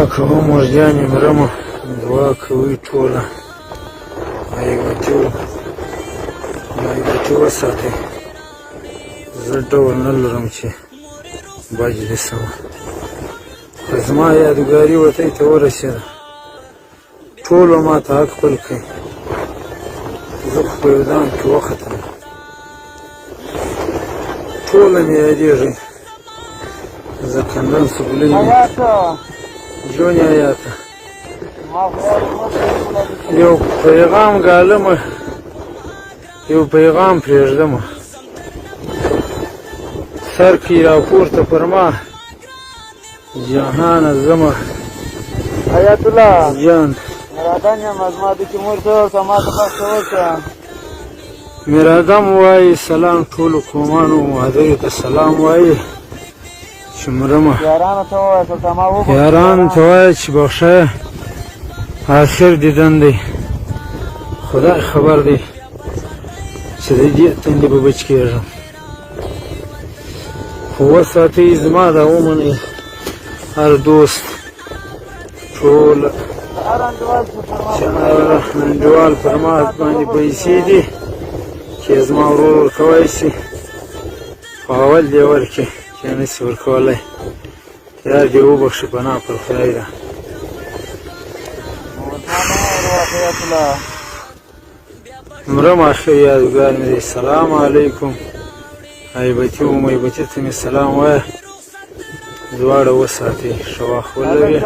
دعا کوم مردیانې مرمه دعا کوي ټوله مایبتي وساتئ زه ډول نه لرم چې باج دې سمه خو زما یادګاري وطن ته ورسېده ټولو ما ته حق خپل کوي زه خو په یو دام کې وختم ټوله مې یادېږي زکندن سبلۍ مې جونې آیاته یو پیغام ګالمه یو پیغام پرېږدمه سر کې راپورته پر ما جهانه زمه حیات الله جان مرادان یم زما د تیمور ته ورته ما ته بخښه وکړه مرادم وایي سلام ټولو قومانو مهاجرو ته سلام وایي چې مرمه یارانو ته ووایه که ما وبخښه یارانو ته وایه چې بخښه آخر دیدن دی خدای خبر دی چې د دې تندې به بچ کېږم خو وساتئ زما دا ومنئ هر دوست ټول چې هر انډیوال پر ما باندې پیسې دي چې زما ورور ورکوی شي خو اول دې ورکړي چې نه شي ورکولی یار دې وبخښي پناه پر خدای ده مرم آخر یادګار مې دی سلام علیکم ایبتي و میبتي ته مې سلام وایه دواړه وساتئ ښه وخت ولرئ